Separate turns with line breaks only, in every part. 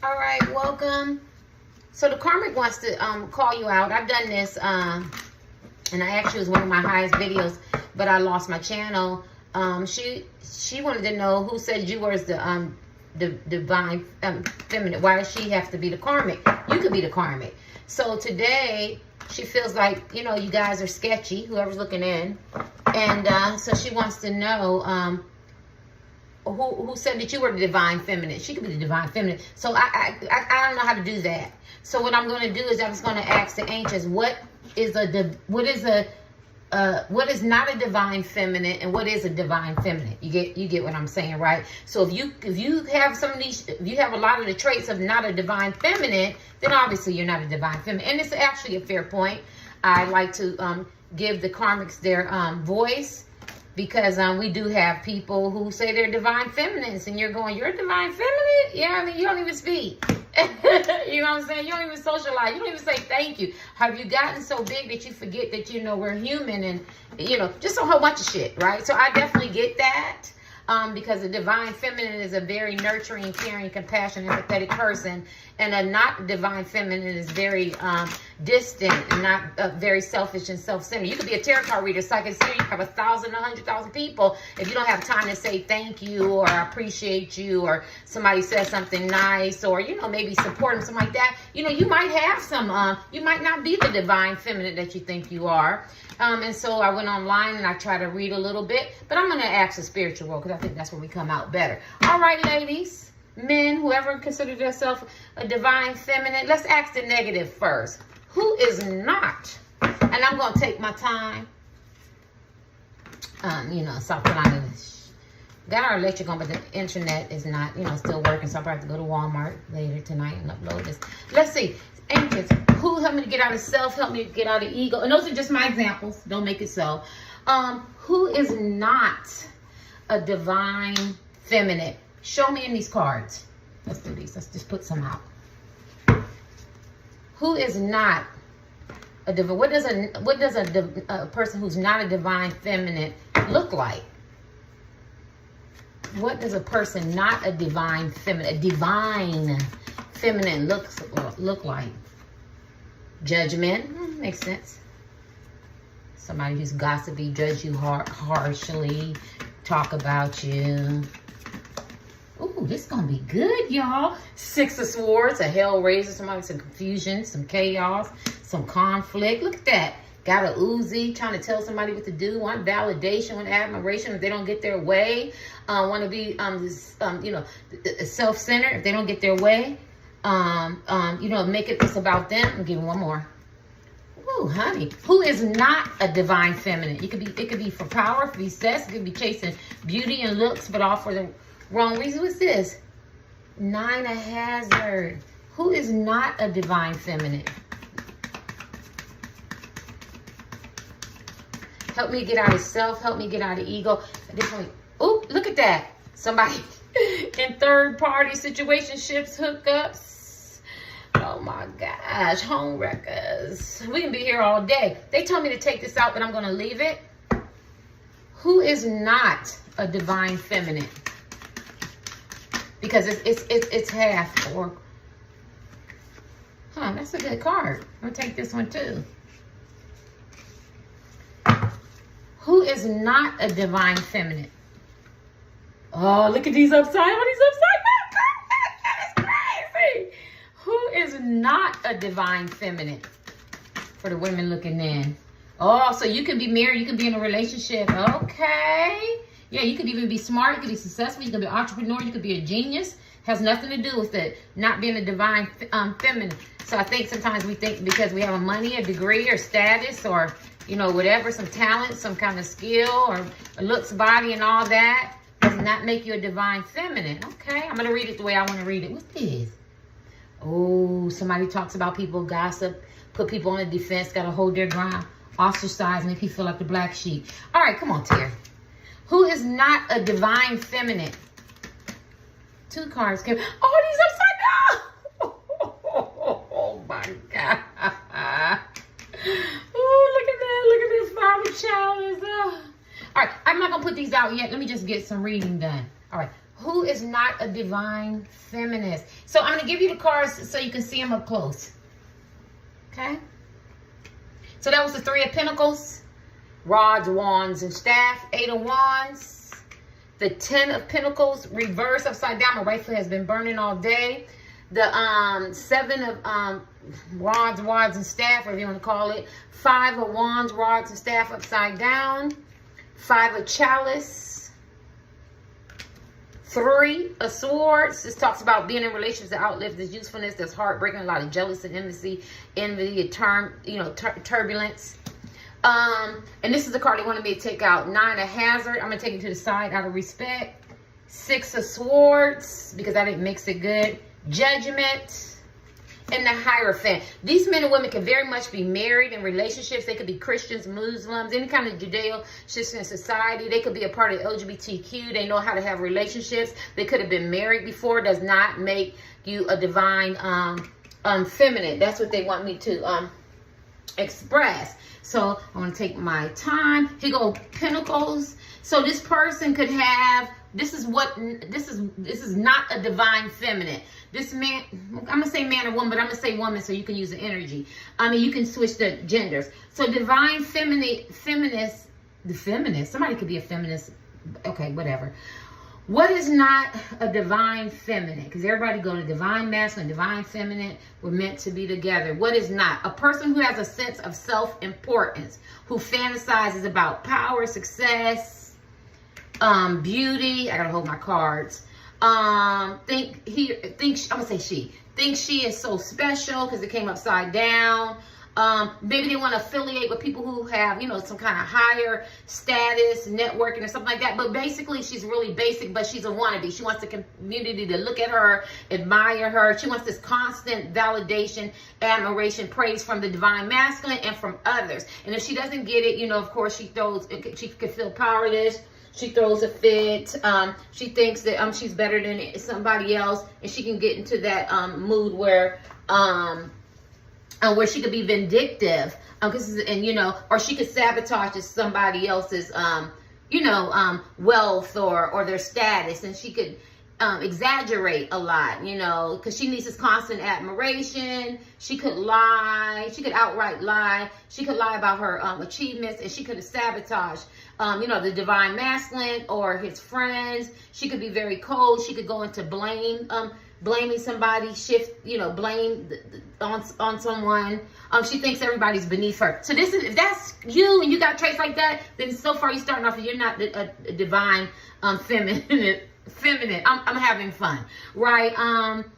All right, welcome. So the Karmic wants to call you out. I've done this, and I actually was one of my highest videos, but I lost my channel. She wanted to know who said you were the divine feminine. Why does she have to be the Karmic? You could be the Karmic. So today she feels like, you know, you guys are sketchy, whoever's looking in, and so she wants to know who said that you were the divine feminine. She could be the divine feminine. So I don't know how to do that. So what I'm going to do is I'm just going to ask the ancients, what is not a divine feminine and what is a divine feminine? You get what I'm saying, right? So if you have some of these, if you have a lot of the traits of not a divine feminine, then obviously you're not a divine feminine. And it's actually a fair point. I like to give the Karmics their voice, because we do have people who say they're divine feminines, and you're going, you're a divine feminine? Yeah, I mean, you don't even speak. You know what I'm saying? You don't even socialize. You don't even say thank you. Have you gotten so big that you forget that, you know, we're human, and, you know, just a whole bunch of shit, right? So I definitely get that. Because the divine feminine is a very nurturing, caring, compassionate, empathetic person, and a not divine feminine is very distant and not very selfish and self-centered. You could be a tarot card reader, psychic seer. You have 1,000, 100,000 people. If you don't have time to say thank you or appreciate you, or somebody says something nice, or, you know, maybe support them, something like that, you know, you might have some, you might not be the divine feminine that you think you are. And so I went online and I tried to read a little bit, but I'm going to ask the spiritual world, because I think that's where we come out better. All right, ladies, men, whoever considers themselves a divine feminine, let's ask the negative first. Who is not? And I'm going to take my time. You know, South Carolina got our electric on, but the internet is not, you know, still working. So I'll probably have to go to Walmart later tonight and upload this. Let's see. Angels, who helped me to get out of self, help me to get out of ego. And those are just my examples. Don't make it so. Who is not a divine feminine? Show me in these cards. Let's do these. Let's just put some out. Who is not a divine? What does a person who's not a divine feminine look like? What does a person not a divine feminine, look like? Judgment, makes sense. Somebody who's gossipy, judge you harshly, talk about you. Ooh, this gonna be good, y'all. Six of Swords, a hellraiser, somebody with some confusion, some chaos, some conflict. Look at that. Got a Uzi, trying to tell somebody what to do, want validation, want admiration if they don't get their way. Want to be, you know, self-centered if they don't get their way. You know, make it this about them. I'm giving one more. Ooh, honey. Who is not a divine feminine? It could be for power, it could be sex, it could be chasing beauty and looks, but all for the wrong reason. What's this? Nine of Hazard. Who is not a divine feminine? Help me get out of self, help me get out of ego. At this point, ooh, look at that. Somebody in third party situationships, hookups. Oh my gosh, home wreckers. We can be here all day. They told me to take this out, but I'm going to leave it. Who is not a divine feminine? Because it's half, or that's a good card. I'm going to take this one too. Who is not a divine feminine? Oh, look at these upside down. These upside down. That is crazy. Who is not a divine feminine? For the women looking in. Oh, so you could be married. You could be in a relationship. Okay. Yeah, you could even be smart. You could be successful. You could be an entrepreneur. You could be a genius. Has nothing to do with it not being a divine feminine. So I think sometimes we think because we have a money, a degree, or status, or, you know, whatever, some talent, some kind of skill, or looks, body, and all that, does not make you a divine feminine. Okay, I'm going to read it the way I want to read it. What's this? Oh, somebody talks about people, gossip, put people on the defense, got to hold their ground, ostracize, make people feel like the black sheep. All right, come on, Terry. Who is not a divine feminine? Two cards came. Oh, these upside down. Oh, my God. Oh, look at that. Look at this Father Challenge. All right, I'm not going to put these out yet. Let me just get some reading done. All right. Who is not a divine feminist? So I'm going to give you the cards so you can see them up close. Okay? So that was the Three of Pentacles, rods, wands, and staff. Eight of Wands, the Ten of Pentacles, reverse upside down. My right foot has been burning all day. The Seven of rods, wands, and staff, whatever you want to call it. Five of Wands, rods, and staff upside down. Five of Chalice. Three of Swords. This talks about being in relationships that outlive this usefulness. There's heartbreaking, a lot of jealousy and envy, turbulence. And this is the card they wanted me to take out. Nine of Hazard. I'm going to take it to the side out of respect. Six of Swords, because I didn't mix it good. Judgment. And the Hierophant. These men and women can very much be married in relationships. They could be Christians, Muslims, any kind of Judeo-Christian society. They could be a part of LGBTQ. They know how to have relationships. They could have been married before. Does not make you a divine feminine. That's what they want me to express. So I want to take my time. Here go Pentacles. So this person could have, this is not a divine feminine. This man, I'm going to say man or woman, but I'm going to say woman so you can use the energy. I mean, you can switch the genders. So divine feminist, somebody could be a feminist. Okay, whatever. What is not a divine feminine? Because everybody go to divine masculine, divine feminine. We're meant to be together. What is not? A person who has a sense of self-importance, who fantasizes about power, success, beauty. I got to hold my cards. I'm gonna say she thinks she is so special because it came upside down. Maybe they want to affiliate with people who have, some kind of higher status, networking or something like that. But basically, she's really basic, but she's a wannabe. She wants the community to look at her, admire her. She wants this constant validation, admiration, praise from the divine masculine and from others. And if she doesn't get it, of course, she could feel powerless. She throws a fit. She thinks that she's better than somebody else, and she can get into that mood where she could be vindictive, or she could sabotage somebody else's wealth or their status, and she could exaggerate a lot, because she needs this constant admiration. She could lie. She could outright lie. She could lie about her achievements, and she could sabotage the divine masculine or his friends. She could be very cold. She could go into blaming somebody, blame on someone. She thinks everybody's beneath her. So if that's you and you got traits like that, then so far you're starting off, you're not a divine feminine. I'm having fun, right?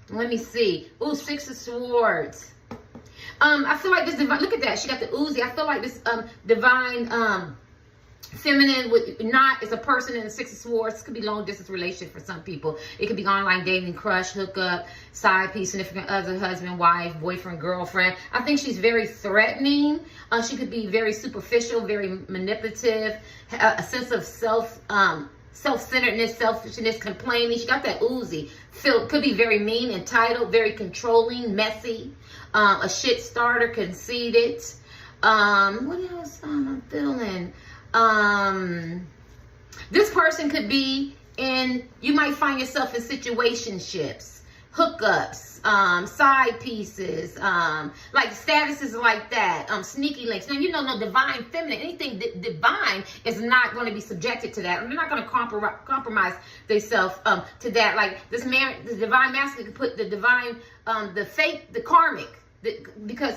Let me see. Ooh, Six of Swords. I feel like this divine, look at that. She got the Uzi. I feel like this divine feminine is a person in the Six of Swords. This could be long distance relationship for some people. It could be online dating, crush, hookup, side piece, significant other, husband, wife, boyfriend, girlfriend. I think she's very threatening. She could be very superficial, very manipulative, a sense of self-centeredness, selfishness, complaining. She got that Uzi. Could be very mean, entitled, very controlling, messy, a shit starter, conceited. What else I'm feeling? This person could be you might find yourself in situationships, hookups, side pieces, like statuses like that, sneaky links. Now, no divine feminine, anything divine is not going to be subjected to that. They're not going to compromise themselves to that. Like this man, the divine masculine could put the divine, the karmic, because,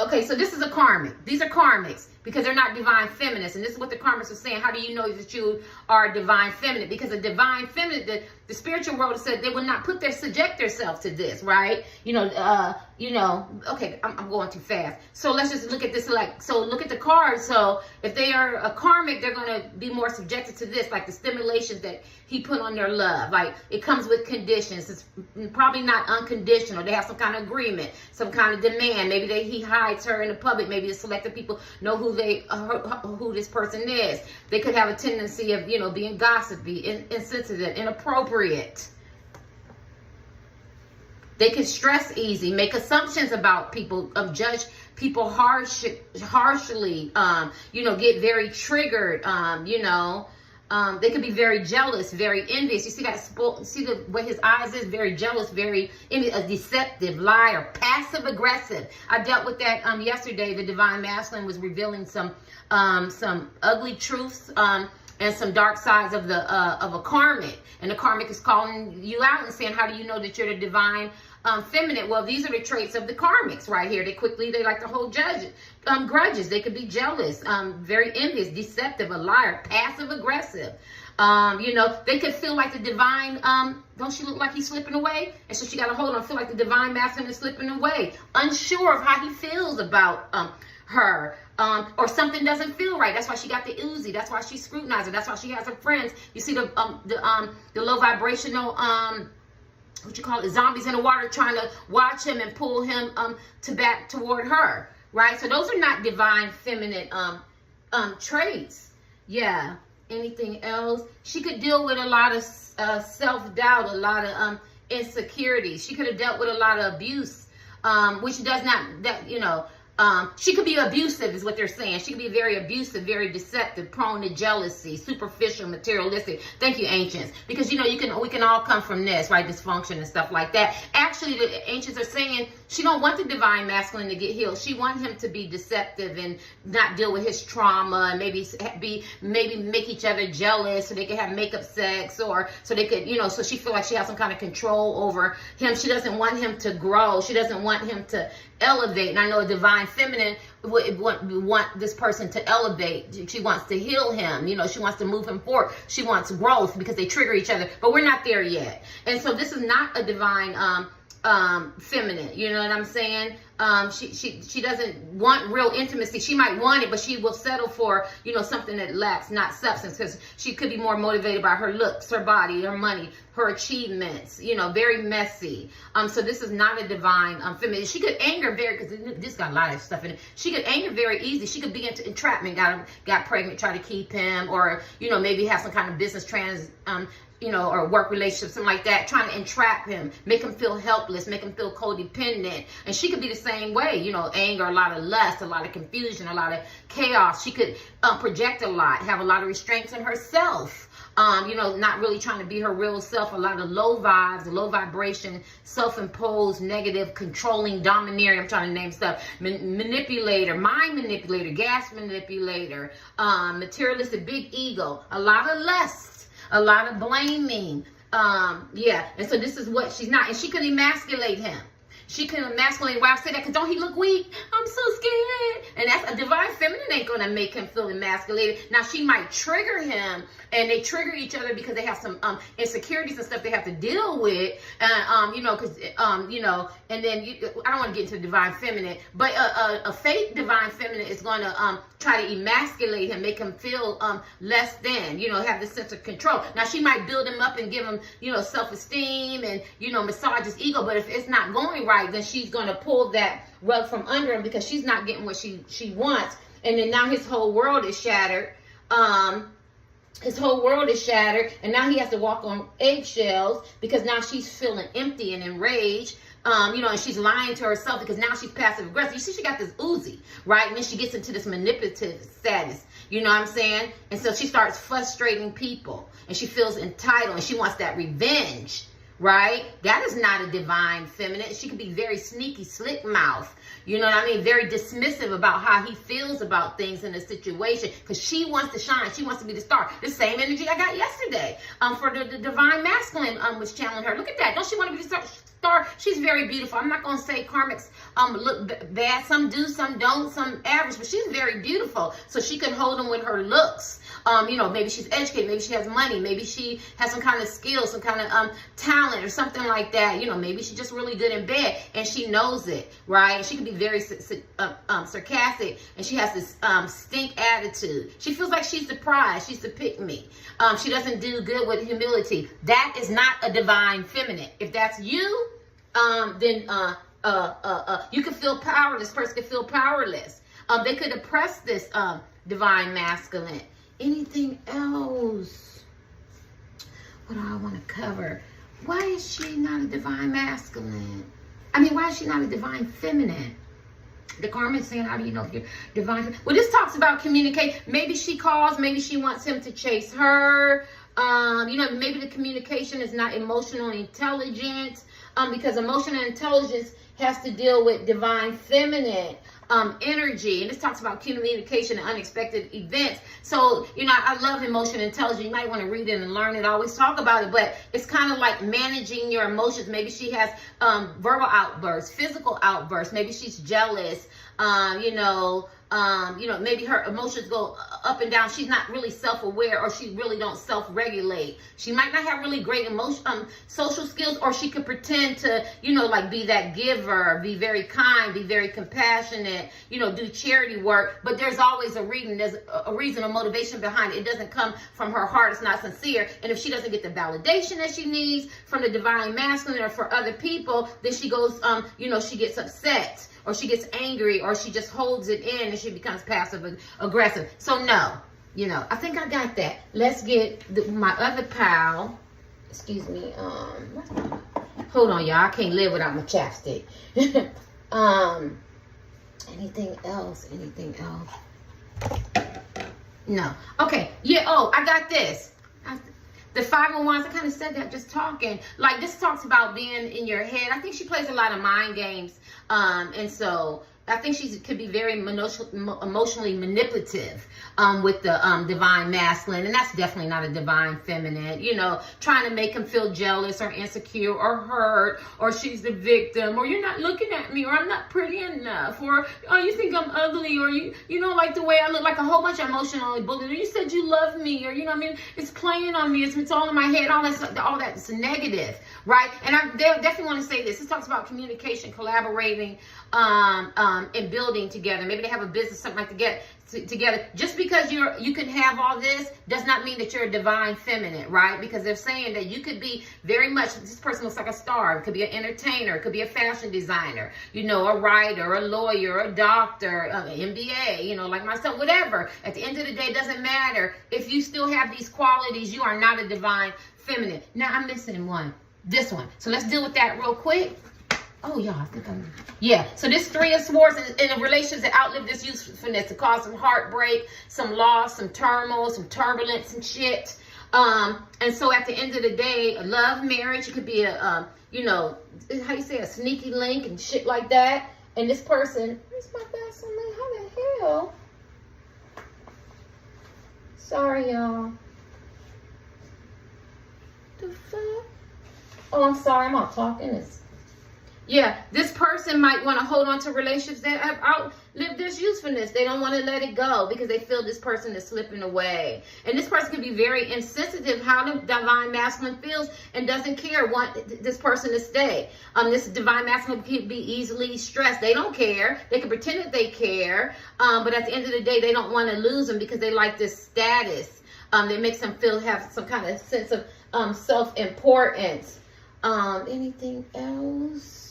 okay, so this is a karmic. These are karmics because they're not divine feminists. And this is what the karmics are saying. How do you know that you are divine feminine? Because a divine feminine, the spiritual world said they would not subject themselves to this, right? Okay, I'm going too fast. So let's just look at this look at the cards. So if they are a karmic, they're going to be more subjected to this, like the stimulations that he put on their love. Like it comes with conditions. It's probably not unconditional. They have some kind of agreement, some kind of demand. Maybe he hides her in the public. Maybe the selected people know who this person is. They could have a tendency of, being gossipy, insensitive, inappropriate. They can stress easy, make assumptions about people, judge people harshly, get very triggered, They could be very jealous, very envious. You see that, see the way his eyes is, very jealous, very a deceptive, liar, passive aggressive. I dealt with that yesterday. The divine masculine was revealing some ugly truths and some dark sides of a karmic, and the karmic is calling you out and saying, how do you know that you're the divine feminine? Well, these are the traits of the karmics right here. They like to hold grudges. They could be jealous, very envious, deceptive, a liar, passive aggressive. You know, they could feel like the divine, don't she look like he's slipping away? And so she got to hold on, feel like the divine masculine is slipping away, unsure of how he feels about her. Or something doesn't feel right. That's why she got the Uzi. That's why she's scrutinizing. That's why she has her friends. You see the low vibrational what you call it, zombies in the water trying to watch him and pull him back toward her, right? So those are not divine feminine traits. Yeah. Anything else? She could deal with a lot of self-doubt, a lot of insecurities. She could have dealt with a lot of abuse, which does not, that, you know, she could be abusive is what they're saying. She could be very abusive, very deceptive, prone to jealousy, superficial, materialistic. Thank you, ancients. Because, you know, we can all come from this, right? Dysfunction and stuff like that. Actually, the ancients are saying she don't want the divine masculine to get healed. She wants him to be deceptive and not deal with his trauma, and maybe make each other jealous so they can have makeup sex, or so they could, you know, so she feel like she has some kind of control over him. She doesn't want him to grow. She doesn't want him to elevate. And I know a divine feminine would want this person to elevate. She wants to heal him. You know, she wants to move him forward. She wants growth because they trigger each other. But we're not there yet. And so this is not a divine feminine. You know what I'm saying? She doesn't want real intimacy. She might want it, but she will settle for, you know, something that lacks, not substance, because she could be more motivated by her looks, her body, her money, her achievements, you know, very messy. So this is not a divine feminine. She could anger very, because this got a lot of stuff in it. She could anger very easy. She could be into entrapment, got pregnant, try to keep him, or, you know, maybe have some kind of business you know, or work relationship, something like that, trying to entrap him, make him feel helpless, make him feel codependent. And she could be the same way, you know, anger, a lot of lust, a lot of confusion, a lot of chaos. She could project a lot, have a lot of restraints in herself. You know, not really trying to be her real self, a lot of low vibes, low vibration, self-imposed, negative, controlling, domineering, I'm trying to name stuff, manipulator, mind manipulator, gas manipulator, materialistic, big ego, a lot of lust, a lot of blaming. Yeah, and so this is what she's not. And she could emasculate him. She can emasculate. Why I say that? Because don't he look weak? I'm so scared. And that's a divine feminine ain't going to make him feel emasculated. Now, she might trigger him, and they trigger each other because they have some insecurities and stuff they have to deal with. You know, because, you know, and then I don't want to get into divine feminine, but a fake divine feminine is going to try to emasculate him, make him feel less than, you know, have this sense of control. Now, she might build him up and give him, you know, self-esteem and, you know, massage his ego, but if it's not going right, then she's going to pull that rug from under him because she's not getting what she wants. And then now his whole world is shattered. His whole world is shattered, and now he has to walk on eggshells because now she's feeling empty and enraged. You know, and she's lying to herself because now she's passive aggressive. You see, she got this Uzi, right? And then she gets into this manipulative status. You know what I'm saying? And so she starts frustrating people, and she feels entitled, and she wants that revenge, right? That is not a divine feminine. She could be very sneaky, slick mouth. You know what I mean? Very dismissive about how he feels about things in a situation because she wants to shine. She wants to be the star. The same energy I got yesterday for the divine masculine was channeling her. Look at that. Don't she want to be the star? She's very beautiful. I'm not going to say karmics look bad. Some do, some don't, some average, but she's very beautiful. So she can hold them with her looks. You know, maybe she's educated, maybe she has money, maybe she has some kind of skill, some kind of talent or something like that. You know, maybe she's just really good in bed and she knows it, right? She can be very sarcastic, and she has this stink attitude. She feels like she's the prize, she's the pick-me. She doesn't do good with humility. That is not a divine feminine. If that's you, then you can feel powerless. This person can feel powerless. They could oppress this divine masculine. Anything else? What do I want to cover? Why is she not a divine masculine? I mean, why is she not a divine feminine? The karmic is saying, how do you know if you're divine? Well, this talks about communicate. Maybe she calls. Maybe she wants him to chase her. You know, maybe the communication is not emotionally intelligent. Because emotional intelligence has to deal with divine feminine energy, and this talks about communication and unexpected events. So, you know, I love emotional intelligence. You might want to read it and learn it. I always talk about it, but it's kind of like managing your emotions. Maybe she has verbal outbursts, physical outbursts. Maybe she's jealous. Maybe her emotions go up and down. She's not really self-aware, or she really don't self-regulate. She might not have really great social skills, or she could pretend to, like be that giver, be very kind, be very compassionate, do charity work. But there's always a reason. There's a reason, a motivation behind it. It doesn't come from her heart. It's not sincere. And if she doesn't get the validation that she needs from the divine masculine or for other people, then she goes, she gets upset, or she gets angry, or she just holds it in and she becomes passive aggressive. So no, I think I got that. Let's get my other pal. Excuse me. Hold on, y'all. I can't live without my chapstick. Anything else? No. Okay. Yeah. Oh, I got this. The 5 of Wands, I kind of said that just talking. Like, this talks about being in your head. I think she plays a lot of mind games. And so I think she could be very emotionally manipulative with the divine masculine. And that's definitely not a divine feminine. Trying to make him feel jealous or insecure or hurt, or she's the victim, or you're not looking at me, or I'm not pretty enough, or oh, you think I'm ugly, or you don't like the way I look, like a whole bunch of emotionally bullying. You said you love me, or it's playing on me. It's all in my head. All that is negative, right? And I definitely want to say this. This talks about communication, collaborating, and building together. Maybe they have a business, something like together. Just because you can have all this does not mean that you're a divine feminine, right? Because they're saying that you could be very much, this person looks like a star. It could be an entertainer. It could be a fashion designer, a writer, a lawyer, a doctor, an MBA, like myself, whatever. At the end of the day, it doesn't matter. If you still have these qualities, you are not a divine feminine. Now, I'm missing one. This one. So let's deal with that real quick. Oh, yeah, I think so this 3 of Swords in a relationship that outlived this usefulness to cause some heartbreak, some loss, some turmoil, some turbulence and shit. And so at the end of the day, a love marriage, it could be a, how you say, a sneaky link and shit like that. And this person, where's my Vaseline? How the hell? Sorry, y'all. The fuck? Oh, I'm sorry, I'm not talking. Yeah, this person might want to hold on to relationships that have outlived this usefulness. They don't want to let it go because they feel this person is slipping away. And this person can be very insensitive how the divine masculine feels and doesn't care, want this person to stay. This divine masculine can be easily stressed. They don't care. They can pretend that they care. But at the end of the day, they don't want to lose them because they like this status. That makes them have some kind of sense of self-importance. Anything else?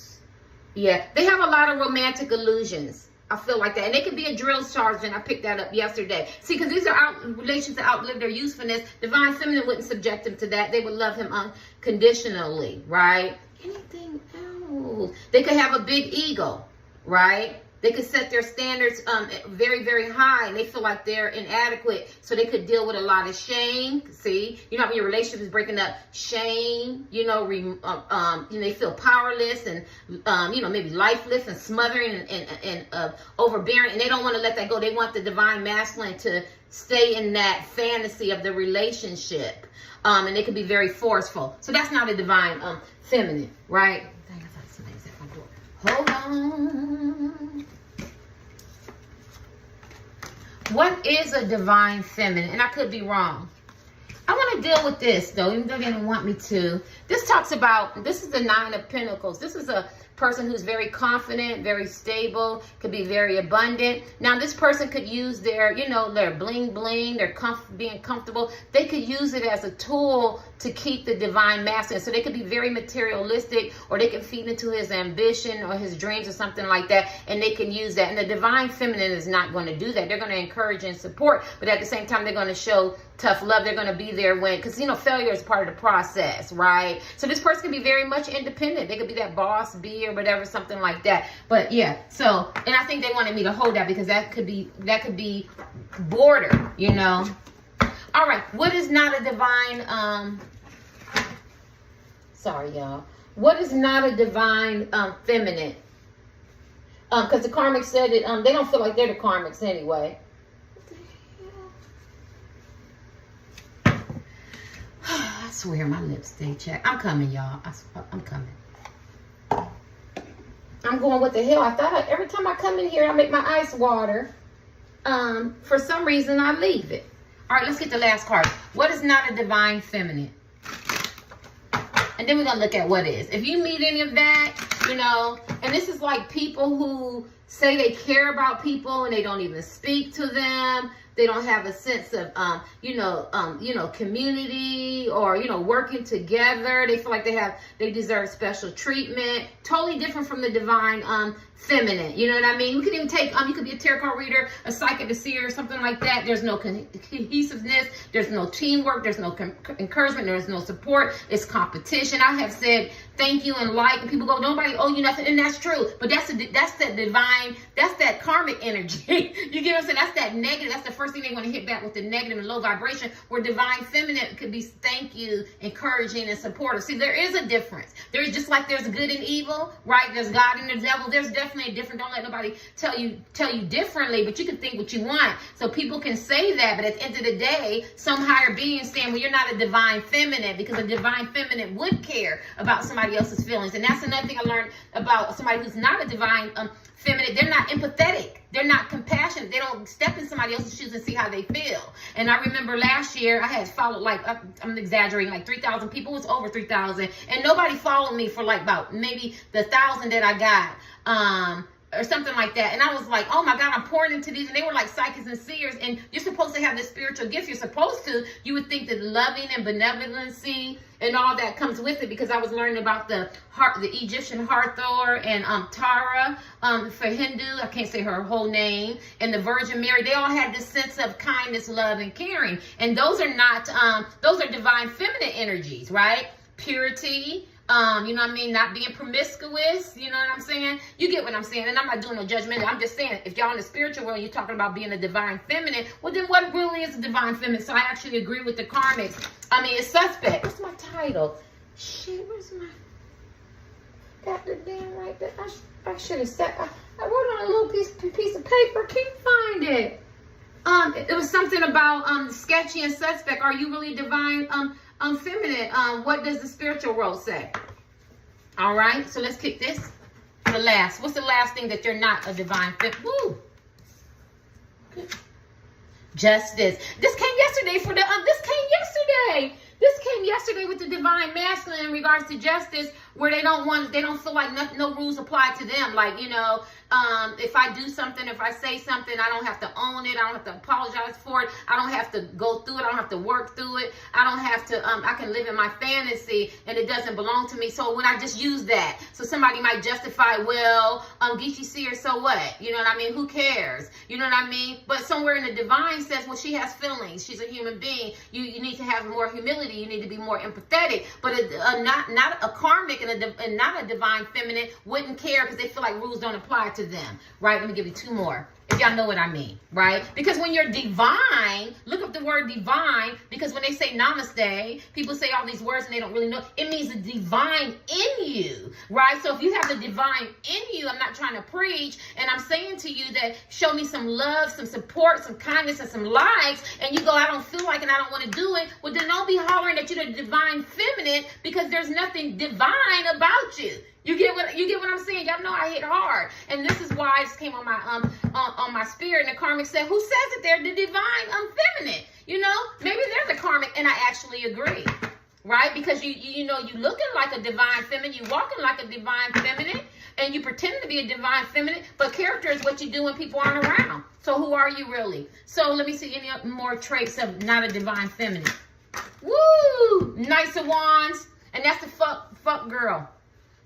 Yeah, they have a lot of romantic illusions. I feel like that. And they could be a drill sergeant. I picked that up yesterday. See, because these are relations that outlive their usefulness. Divine feminine wouldn't subject them to that. They would love him unconditionally, right? Anything else? They could have a big ego, right? They could set their standards very, very high, and they feel like they're inadequate. So they could deal with a lot of shame. See, when your relationship is breaking up, shame. They feel powerless and maybe lifeless and smothering and overbearing, and they don't want to let that go. They want the divine masculine to stay in that fantasy of the relationship, and they can be very forceful. So that's not a divine feminine, right? Hold on. What is a divine feminine? And I could be wrong. I want to deal with this, though, even though they didn't want me to. This talks about, this is the 9 of Pentacles. This is a person who's very confident, very stable, could be very abundant. Now, this person could use their, their bling bling, their being comfortable. They could use it as a tool to keep the divine masculine. So they could be very materialistic, or they can feed into his ambition or his dreams or something like that, and they can use that. And the divine feminine is not going to do that. They're going to encourage and support, but at the same time, they're going to show tough love. They're going to be there when, because, you know, failure is part of the process, right? So this person can be very much independent. They could be that boss bee or whatever, something like that. But yeah, so, and I think they wanted me to hold that because that could be border, you know. All right, what is not a divine, sorry, y'all. What is not a divine feminine? Because the karmic said it, they don't feel like they're the karmics anyway. I swear my lips stay checked. I'm coming, y'all. I'm coming. I'm going, what the hell? I thought every time I come in here, I make my ice water. For some reason, I leave it. All right, let's get the last card. What is not a divine feminine? And then we're going to look at what is. If you meet any of that, you know, and this is like people who say they care about people and they don't even speak to them. They don't have a sense of, community or, you know, working together. They feel like they deserve special treatment. Totally different from the divine feminine. You know what I mean? You can even take, you could be a tarot card reader, a psychic, a seer, something like that. There's no cohesiveness. There's no teamwork. There's no encouragement. There's no support. It's competition. I have said thank you and like, and people go, nobody owe you nothing. And that's true. But that's that divine, that's that karmic energy. You get what I'm saying? That's that negative. That's the first thing they want to hit back with, the negative and low vibration, where divine feminine could be thank you, encouraging, and supportive. See, there is a difference. There's just like there's good and evil, right? There's God and the devil. There's definitely a difference. Don't let nobody tell you differently, but you can think what you want. So people can say that, but at the end of the day, some higher being saying, well, you're not a divine feminine, because a divine feminine would care about somebody else's feelings. And that's another thing I learned about somebody who's not a divine feminine. They're not empathetic. They're not compassionate. They don't step in somebody else's shoes and see how they feel. And I remember last year I had followed, like, I'm exaggerating, like 3,000 people. It was over 3,000. And nobody followed me for like about maybe the 1,000 that I got. Or something like that. And I was like, oh my God, I'm pouring into these. And they were like psychics and seers. And you're supposed to have this spiritual gift. You're supposed to. You would think that loving and benevolency and all that comes with it, because I was learning about the Egyptian Hathor and Tara for Hindu. I can't say her whole name. And the Virgin Mary. They all had this sense of kindness, love, and caring. And those are not, those are divine feminine energies, right? Purity. You know what I mean? Not being promiscuous. You know what I'm saying? You get what I'm saying. And I'm not doing no judgment. I'm just saying, if y'all in the spiritual world, you're talking about being a divine feminine, well, then what really is a divine feminine? So I actually agree with the karmics. I mean, it's suspect. What's my title? Shit, where's my... Got the damn right there. I should have said... I wrote on a little piece of paper. Can't find it. It was something about sketchy and suspect. Are you really divine feminine? What does the spiritual world say? All right, so let's kick this. The last. What's the last thing that you're not a divine feminine? Woo. Justice. This came yesterday for the This came yesterday with the divine masculine in regards to justice, where they don't feel like no rules apply to them. Like, you know, if I do something, if I say something, I don't have to own it. I don't have to apologize for it. I don't have to go through it. I don't have to work through it. I don't have to, I can live in my fantasy and it doesn't belong to me. So when I just use that, so somebody might justify, well, Geechee Seer, so what? You know what I mean? Who cares? You know what I mean? But somewhere in the divine says, well, she has feelings. She's a human being. You need to have more humility. You need to be more empathetic. But not a karmic and not a divine feminine wouldn't care, because they feel like rules don't apply to them, right? Let me give you two more, if y'all know what I mean, right? Because when you're divine, look up the word divine, because when they say namaste, people say all these words and they don't really know. It means the divine in you, right? So if you have the divine in you, I'm not trying to preach, and I'm saying to you that show me some love, some support, some kindness, and some likes, and you go, I don't feel like it, I don't want to do it, well, then don't be hollering that you're the divine feminine, because there's nothing divine about you. You get what I'm saying? Y'all know I hit hard, and this is why this came on my spirit. And the karmic said, "Who says that they're the divine feminine?" You know, maybe they're the karmic, and I actually agree, right? Because you know, you looking like a divine feminine, you walking like a divine feminine, and you pretend to be a divine feminine, but character is what you do when people aren't around. So who are you really? So let me see any more traits of not a divine feminine. Woo! Knights of Wands, and that's the fuck girl.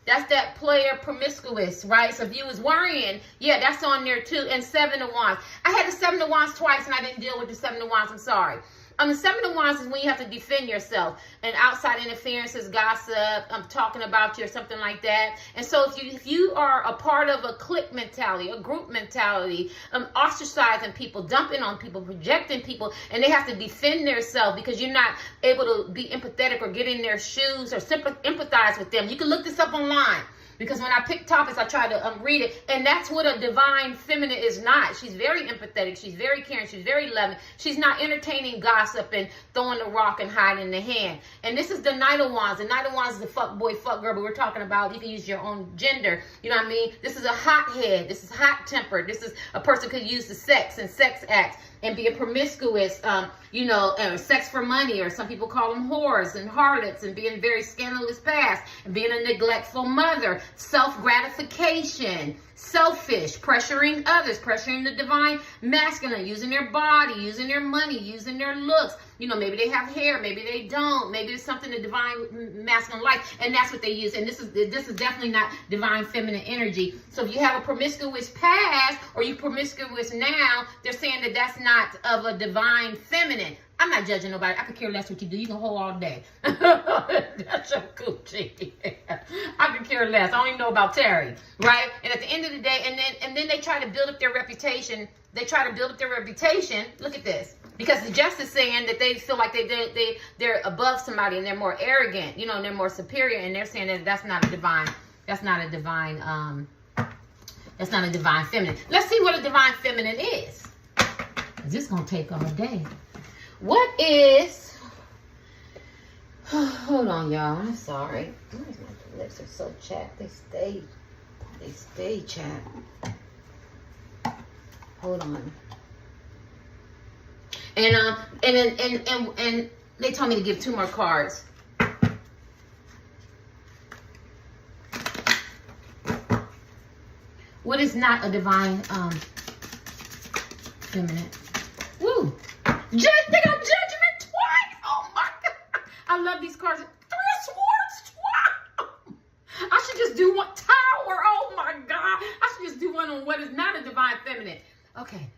That's that player promiscuous, right? So if you was worrying, yeah, that's on there too. And Seven of Wands. I had the Seven of Wands twice, and I didn't deal with the Seven of Wands. I'm sorry. The Seven of Wands is when you have to defend yourself, and outside interferences, gossip, talking about you or something like that. And so if you are a part of a clique mentality, a group mentality, ostracizing people, dumping on people, projecting people, and they have to defend themselves because you're not able to be empathetic or get in their shoes or empathize with them. You can look this up online. Because when I pick topics, I try to read it. And that's what a divine feminine is not. She's very empathetic. She's very caring. She's very loving. She's not entertaining gossip and throwing the rock and hiding the hand. And this is the Knight of Wands. The Knight of Wands is the fuck boy, fuck girl. But we're talking about, you can use your own gender. You know what I mean? This is a hothead. This is hot-tempered. This is a person who could use the sex and sex acts and be a promiscuous, sex for money, or some people call them whores and harlots, and being very scandalous past, and being a neglectful mother, self-gratification, selfish, pressuring others, pressuring the divine masculine, using their body, using their money, using their looks. You know, maybe they have hair, maybe they don't, maybe it's something the divine masculine like, and that's what they use. And this is definitely not divine feminine energy. So if you have a promiscuous past or you promiscuous now, they're saying that that's not of a divine feminine. I'm not judging nobody. I could care less what you do. You can hold all day. That's your coochie. I could care less. I don't even know about Terry, right? And at the end of the day, and then they try to build up their reputation. They try to build up their reputation. Look at this. Because the justice saying that they feel like they're above somebody and they're more arrogant, you know, and they're more superior, and they're saying that that's not a divine feminine. Let's see what a divine feminine is. This is gonna take all day. What is, hold on, y'all, I'm sorry. My lips are so chapped. They stay chapped. Hold on. And they told me to give 2 more cards. What is not a divine feminine? Woo! They got Judgment twice. Oh my God! I love these cards. 3 of Swords twice. I should just do one. Tower. Oh my God! I should just do one on what is not a divine feminine. Okay,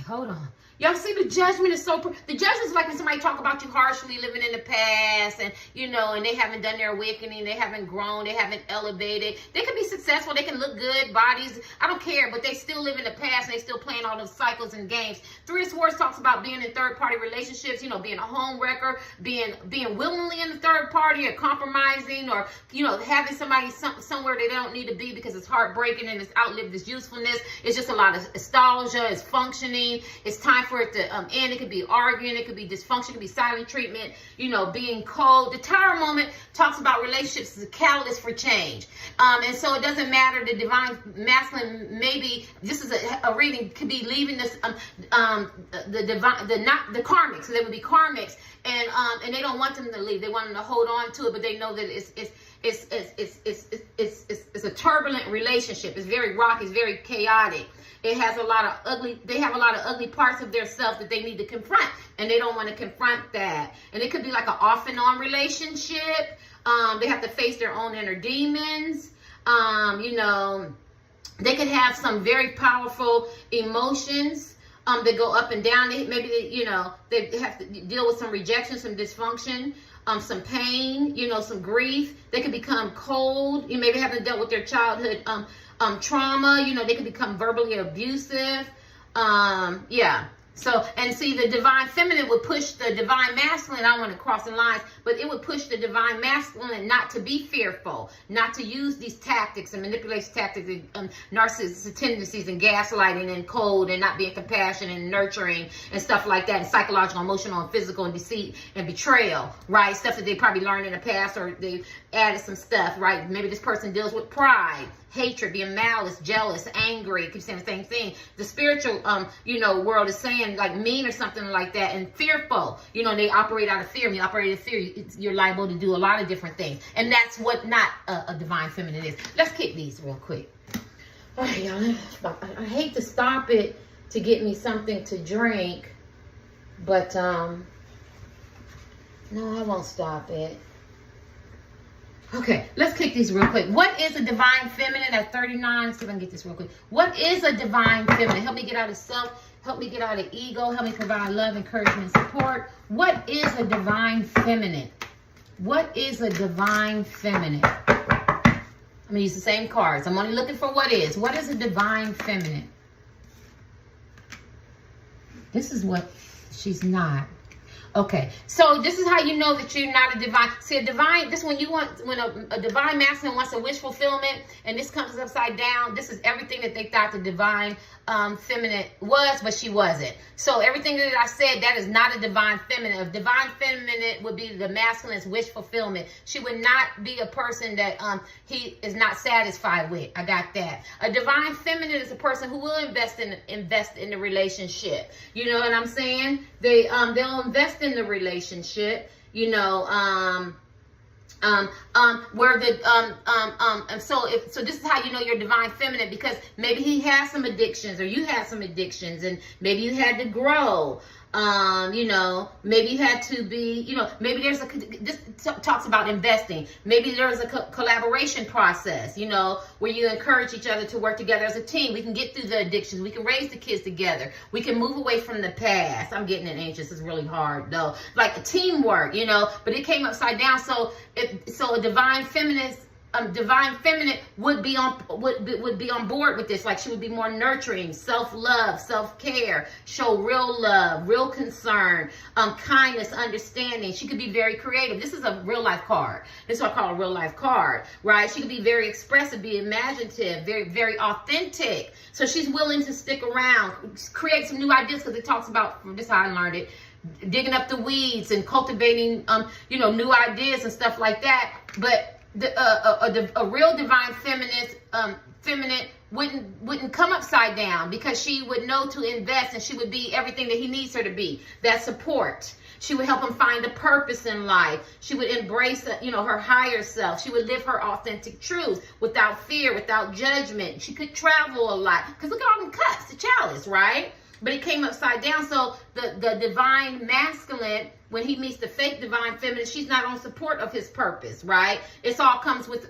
hold on. Y'all see the Judgment is so... The Judgment is like when somebody talk about you harshly, living in the past, and, you know, and they haven't done their awakening, they haven't grown, they haven't elevated. They can be successful, they can look good, bodies, I don't care, but they still live in the past, and they still playing all those cycles and games. 3 of Swords talks about being in third-party relationships, you know, being a home wrecker, being willingly in the third party, or compromising, or, you know, having somebody somewhere they don't need to be because it's heartbreaking and it's outlived its usefulness. It's just a lot of nostalgia, it's functioning, it's time for it to end. It could be arguing, it could be dysfunction, it could be silent treatment, you know, being cold. The Tower moment talks about relationships as a catalyst for change. And so it doesn't matter, the divine masculine, maybe this is a reading, could be leaving this the karmics. So they would be karmics, and they don't want them to leave. They want them to hold on to it, but they know that it's a turbulent relationship. It's very rocky, it's very chaotic. It has a lot of ugly, they have a lot of ugly parts of their self that they need to confront, and they don't want to confront that. And it could be like an off and on relationship. They have to face their own inner demons. You know, they could have some very powerful emotions that go up and down. They have to deal with some rejection, some dysfunction, some pain, you know, some grief. They could become cold. You maybe haven't dealt with their childhood trauma. You know, they could become verbally abusive. Yeah. So, and see, the divine feminine would push the divine masculine. I don't want to cross the lines, but it would push the divine masculine not to be fearful, not to use these tactics and manipulation tactics and narcissistic tendencies and gaslighting and cold and not being compassionate and nurturing and stuff like that, and psychological, emotional, and physical, and deceit and betrayal, right? Stuff that they probably learned in the past, or they added some stuff, right? Maybe this person deals with pride, hatred, being malice, jealous, angry. Keep saying the same thing. The spiritual, world is saying like mean or something like that, and fearful. You know, they operate out of fear. When you operate out of fear, you're liable to do a lot of different things, and that's what not a divine feminine is. Let's kick these real quick. All right, y'all. I hate to stop it to get me something to drink, but no, I won't stop it. Okay, let's kick these real quick. What is a divine feminine at 39? See if I can get this real quick. What is a divine feminine? Help me get out of self. Help me get out of ego. Help me provide love, encouragement, support. What is a divine feminine? What is a divine feminine? I'm going to use the same cards. I'm only looking for what is. What is a divine feminine? This is what she's not. Okay, so this is how you know that you're not a divine. See, a divine, this when you want, when a divine masculine wants a wish fulfillment, and this comes upside down, this is everything that they thought the divine feminine was, but she wasn't. So everything that I said, that is not a divine feminine. A divine feminine would be the masculine's wish fulfillment. She would not be a person that he is not satisfied with. I got that. A divine feminine is a person who will invest in the relationship. You know what I'm saying? They'll invest in the relationship. You know, where the so this is how you know you're divine feminine, because maybe he has some addictions or you have some addictions, and maybe you had to grow. You know, maybe you had to be, you know, maybe there's this talks about investing. Maybe there's a collaboration process, you know, where you encourage each other to work together as a team. We can get through the addictions. We can raise the kids together. We can move away from the past. I'm getting it anxious. It's really hard though. Like teamwork, you know, but it came upside down. So a divine feminist, divine feminine would be on board with this. Like she would be more nurturing, self-love, self-care, show real love, real concern, kindness, understanding. She could be very creative. This is a real life card. This is what I call a real life card, right? She could be very expressive, be imaginative, very, very authentic. So she's willing to stick around, create some new ideas, because it talks about, this is how I learned it, digging up the weeds and cultivating, you know, new ideas and stuff like that. But a real divine feminine wouldn't come upside down, because she would know to invest, and she would be everything that he needs her to be. That support. She would help him find a purpose in life. She would embrace, you know, her higher self. She would live her authentic truth without fear, without judgment. She could travel a lot, because look at all them cuts, the chalice, right? But it came upside down. So the divine masculine, when he meets the fake divine feminine, she's not on support of his purpose, right? It all comes with,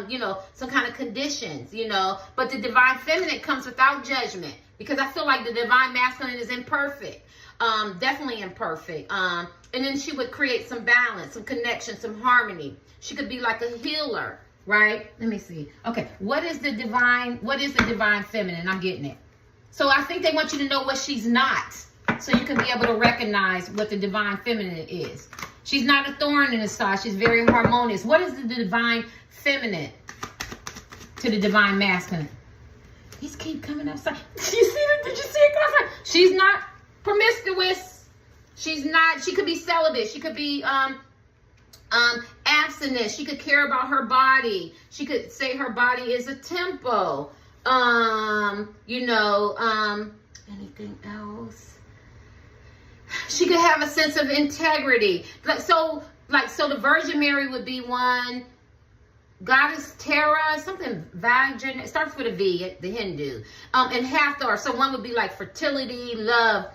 you know, some kind of conditions, you know. But the divine feminine comes without judgment, because I feel like the divine masculine is imperfect, definitely imperfect. And then she would create some balance, some connection, some harmony. She could be like a healer, right? Let me see. Okay, what is the divine feminine? I'm getting it. So I think they want you to know what she's not, so you can be able to recognize what the divine feminine is. She's not a thorn in the side. She's very harmonious. What is the divine feminine to the divine masculine? These keep coming upside. You see that? Did you see it? She's not promiscuous. She's not. She could be celibate. She could be abstinent. She could care about her body. She could say her body is a temple. You know, anything else? She could have a sense of integrity. So the Virgin Mary would be one. Goddess Tara, something Vajra, it starts with a V, the Hindu. And Hathor, so one would be like fertility, love,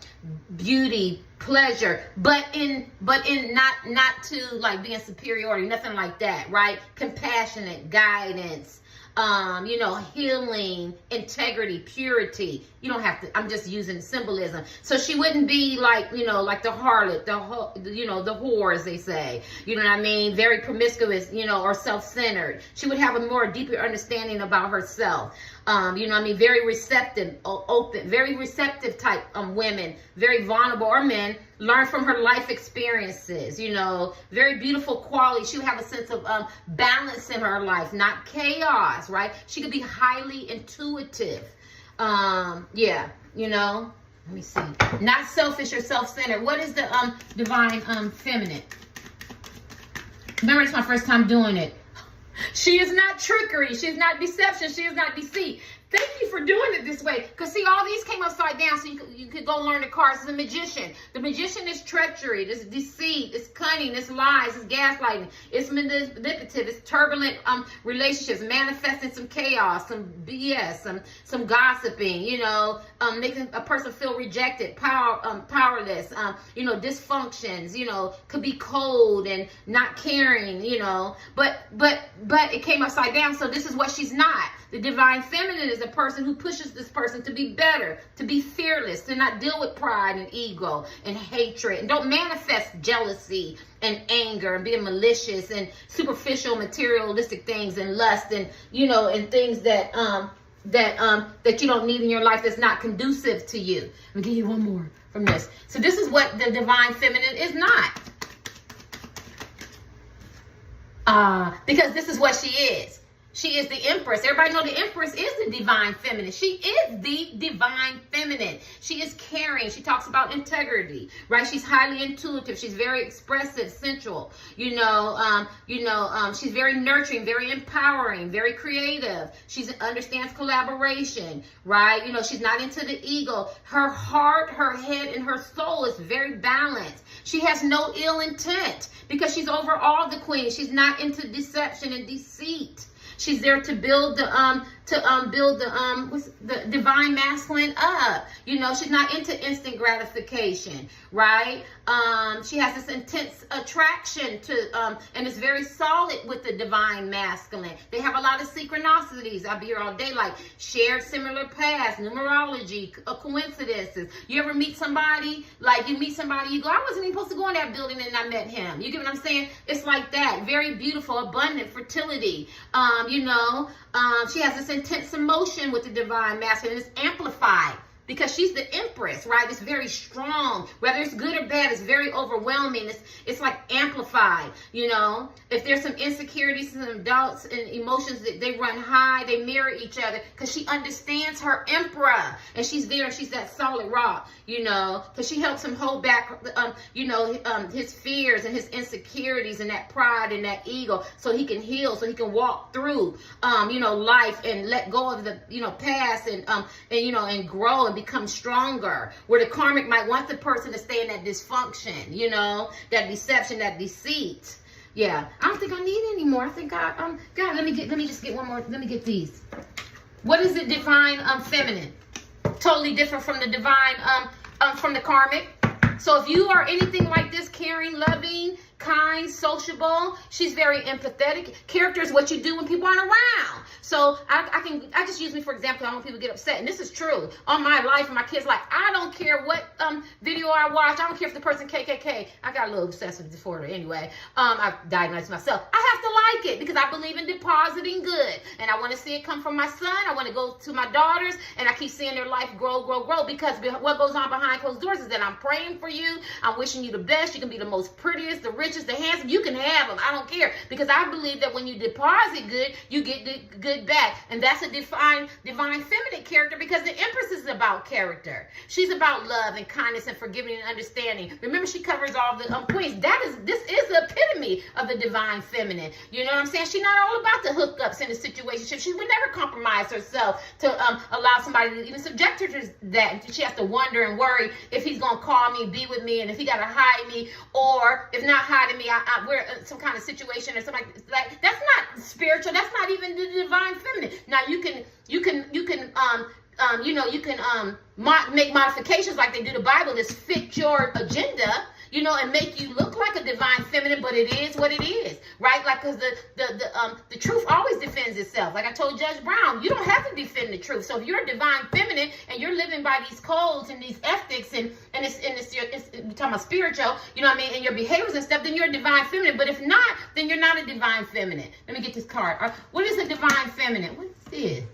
beauty, pleasure, but in not to like being superiority, nothing like that, right? Compassionate, guidance, you know, healing, integrity, purity. You don't have to, I'm just using symbolism. So she wouldn't be like, you know, like the harlot, you know, the whore, as they say, you know what I mean? Very promiscuous, you know, or self-centered. She would have a more deeper understanding about herself. You know what I mean? Very receptive, open, very receptive type women, very vulnerable, or men, learn from her life experiences, you know, very beautiful quality. She would have a sense of balance in her life, not chaos, right? She could be highly intuitive. Yeah, you know, let me see. Not selfish or self-centered. What is the divine feminine? Remember, it's my first time doing it. She is not trickery. She is not deception. She is not deceit. Thank you for doing it this way. Because, see, all these came upside down, so you could go learn the cards. It's a magician. The magician is treachery. It's deceit. It's cunning. It's lies. It's gaslighting. It's manipulative. It's turbulent relationships, manifesting some chaos, some BS, some gossiping, you know, making a person feel rejected, powerless, you know, dysfunctions, you know, could be cold and not caring, you know. But it came upside down, so this is what she's not. The divine feminine is a person who pushes this person to be better, to be fearless, to not deal with pride and ego and hatred, and don't manifest jealousy and anger and being malicious and superficial materialistic things and lust and, you know, and things that that you don't need in your life, that's not conducive to you. Let me give you one more from this. So this is what the divine feminine is not. Because this is what she is. She is the empress. Everybody know the empress is the divine feminine. She is the divine feminine. She is caring. She talks about integrity, right? She's highly intuitive. She's very expressive, sensual. She's very nurturing, very empowering, very creative. She understands collaboration, right? You know, she's not into the ego. Her heart, her head, and her soul is very balanced. She has no ill intent because she's overall the queen. She's not into deception and deceit. She's there to build the divine masculine up. You know, she's not into instant gratification, right? She has this intense attraction to and is very solid with the divine masculine. They have a lot of synchronicities. I'll be here all day, like shared similar paths, numerology, coincidences. You ever meet somebody, like you meet somebody, you go, I wasn't even supposed to go in that building and I met him. You get what I'm saying? It's like that. Very beautiful, abundant fertility. She has this intense emotion with the divine masculine. It's amplified because she's the empress, right? It's very strong. Whether it's good or bad, it's very overwhelming. It's like amplified, you know. If there's some insecurities, some doubts and emotions, that they run high, they mirror each other because she understands her emperor. And she's there, and she's that solid rock, you know, because she helps him hold back, his fears and his insecurities and that pride and that ego, so he can heal, so he can walk through, life and let go of the, past and grow and become stronger. Where the karmic might want the person to stay in that dysfunction, that deception, that deceit. Yeah, I don't think I need any more. I think God, let me just get one more. Let me get these. What is the divine feminine? Totally different from the divine from the karmic. So if you are anything like this, caring, loving, kind, sociable, she's very empathetic. Character is what you do when people aren't around. So I just use me for example. I don't want people to get upset, and this is true on my life and my kids. Like, I don't care what video I watch. I don't care if the person KKK. I got a little obsessive disorder anyway. I diagnosed myself. I have to like it because I believe in depositing good, and I want to see it come from my son. I want to go to my daughters, and I keep seeing their life grow, because what goes on behind closed doors is that I'm praying for you. I'm wishing you the best. You can be the most prettiest, the richest, the handsome. You can have them. I don't care, because I believe that when you deposit good, you get the good back. And that's a divine feminine character, because the empress is about character. She's about love and kindness and forgiving and understanding. Remember, she covers all the queens. This is the epitome of the divine feminine. You know what I'm saying? She's not all about the hookups and the situationship. She would never compromise herself to allow somebody to even subject her to that. She has to wonder and worry if he's going to call me, be with me, and if he got to hide me, or if not hiding me, we're in some kind of situation or something like that's not spiritual. That's not even the divine feminine. Now you can make modifications like they do the Bible that fit your agenda, and make you look like a divine feminine, but it is what it is, right? Like, because the truth always defends itself. Like I told Judge Brown, you don't have to defend the truth. So if you're a divine feminine and you're living by these codes and these ethics and we're talking about spiritual, and your behaviors and stuff, then you're a divine feminine. But if not, then you're not a divine feminine. Let me get this card. What is a divine feminine? What is this?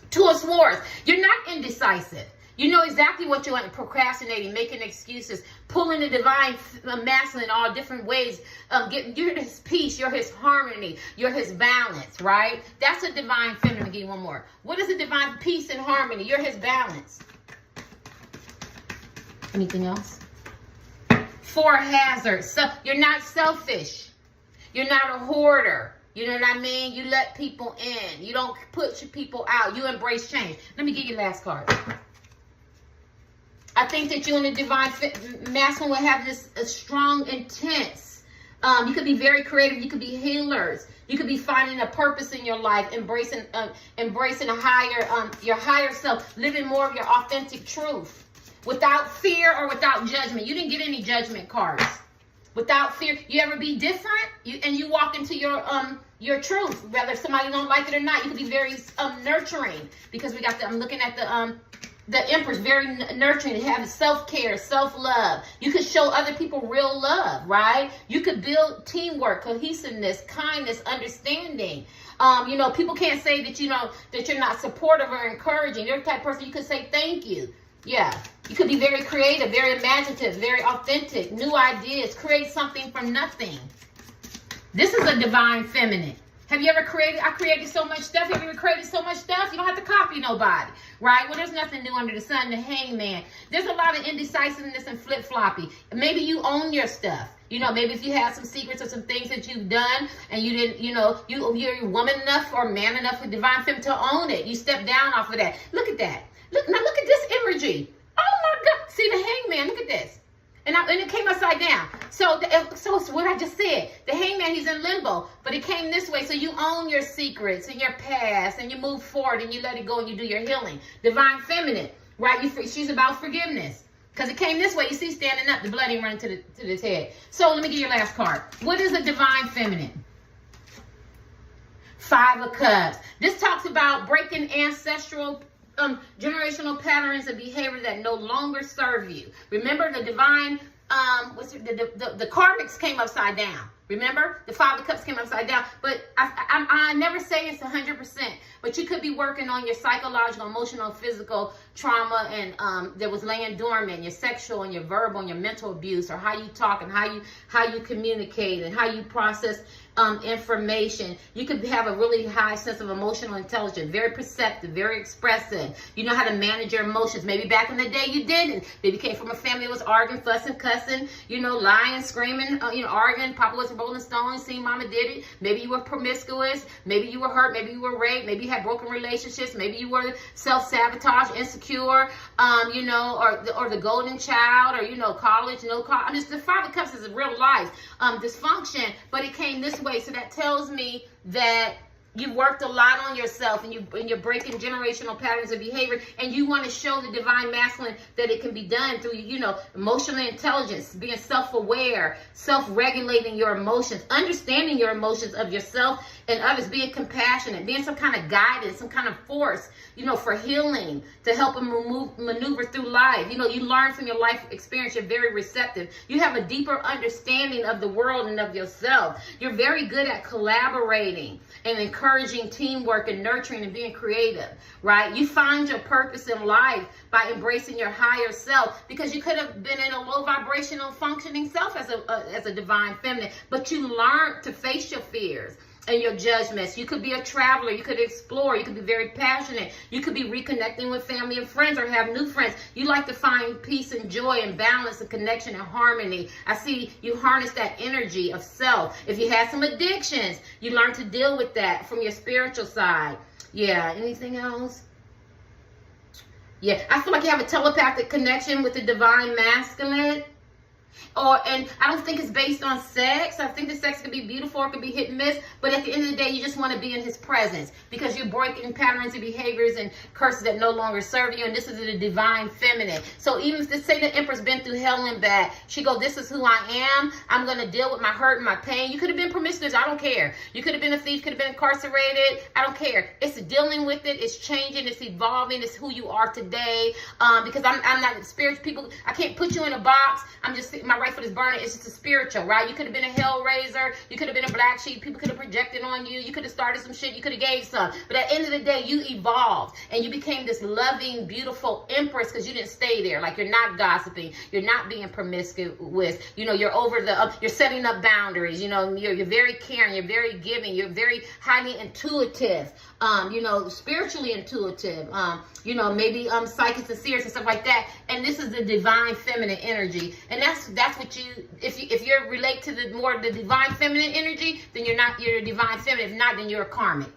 Two of Swords. You're not indecisive. You know exactly what you want, procrastinating, making excuses, pulling the divine masculine all different ways. You're his peace, you're his harmony, you're his balance, right? That's a divine feminine. I'll give you one more. What is a divine peace and harmony? You're his balance. Anything else? Four hazards. So you're not selfish. You're not a hoarder. You know what I mean? You let people in. You don't push people out. You embrace change. Let me give you the last card. I think that you and the divine masculine will have this strong, intense. You could be very creative. You could be healers. You could be finding a purpose in your life, embracing a higher, your higher self, living more of your authentic truth, without fear or without judgment. You didn't get any judgment cards. without fear. You ever be different? You walk into your truth, whether somebody don't like it or not. You can be very nurturing, because we got I'm looking at the Empress, very nurturing. They have self-care, self-love. You could show other people real love, right? You could build teamwork, cohesiveness, kindness, understanding. You know, people can't say that, you know, that you're not supportive or encouraging. You're the type of person you could say thank you. Yeah. You could be very creative, very imaginative, very authentic, new ideas, create something from nothing. This is a divine feminine. Have you ever created? I created so much stuff. Have you ever created so much stuff? You don't have to copy nobody, right? Well, there's nothing new under the sun. The Hangman. There's a lot of indecisiveness and flip-floppy. Maybe you own your stuff. You know, maybe if you have some secrets or some things that you've done and you didn't, you know, you're woman enough or man enough with divine feminine to own it. You step down off of that. Look at that. Look at this imagery. Oh my God. See the Hangman. Look at this. And it came upside down. So it's what I just said. The Hangman, he's in limbo, but it came this way. So you own your secrets and your past, and you move forward and you let it go and you do your healing. Divine feminine, right? She's about forgiveness, because it came this way. You see, standing up, the blood ain't running to this head. So let me get your last card. What is a divine feminine? 5 of Cups. This talks about breaking ancestral generational patterns of behavior that no longer serve you. Remember, the divine, the karmics came upside down. Remember, the 5 of Cups came upside down. But I never say it's 100%. But you could be working on your psychological, emotional, physical trauma, and that was laying dormant, your sexual and your verbal and your mental abuse, or how you talk and how you communicate and how you process information. You could have a really high sense of emotional intelligence, very perceptive, very expressive. You know how to manage your emotions. Maybe back in the day you didn't. Maybe you came from a family that was arguing, fussing, cussing, you know, lying, screaming, arguing. Papa was a Rolling Stone, seen Mama did it. Maybe you were promiscuous. Maybe you were hurt. Maybe you were raped. Maybe you had broken relationships. Maybe you were self-sabotage, insecure, or the golden child, or, college, no college. Just the 5 of Cups is a real life dysfunction, but it came this way. So that tells me that you worked a lot on yourself, and you're breaking generational patterns of behavior, and you want to show the divine masculine that it can be done through, emotional intelligence, being self-aware, self-regulating your emotions, understanding your emotions of yourself and others, being compassionate, being some kind of guidance, some kind of force, for healing, to help them maneuver through life. You learn from your life experience. You're very receptive. You have a deeper understanding of the world and of yourself. You're very good at collaborating and encouraging teamwork and nurturing and being creative, right? You find your purpose in life by embracing your higher self, because you could have been in a low vibrational functioning self as a divine feminine, but you learned to face your fears and your judgments. You could be a traveler. You could explore. You could be very passionate. You could be reconnecting with family and friends, or have new friends. You like to find peace and joy and balance and connection and harmony. I see you harness that energy of self. If you had some addictions, you learn to deal with that from your spiritual side. Yeah. Anything else? Yeah. I feel like you have a telepathic connection with the divine masculine. And I don't think it's based on sex. I think the sex can be beautiful, or it can be hit and miss. But at the end of the day, you just want to be in his presence, because you're breaking patterns and behaviors and curses that no longer serve you. And this is the divine feminine. So even if, say, the Empress been through hell and back, she goes, this is who I am. I'm going to deal with my hurt and my pain. You could have been promiscuous. I don't care. You could have been a thief, could have been incarcerated. I don't care. It's dealing with it. It's changing. It's evolving. It's who you are today. Because I'm not spiritual people. I can't put you in a box. I'm just my right foot is burning. It's just a spiritual, right? You could have been a hellraiser. You could have been a black sheep. People could have projected on you. You could have started some shit. You could have gave some. But at the end of the day, you evolved and you became this loving, beautiful Empress, because you didn't stay there. Like, you're not gossiping. You're not being promiscuous. You're over you're setting up boundaries. You're very caring. You're very giving. You're very highly intuitive. Spiritually intuitive. Maybe psychics and seers and stuff like that. And this is the divine feminine energy. And that's what if you relate to the divine feminine energy, then you're a divine feminine. If not, then you're a karmic.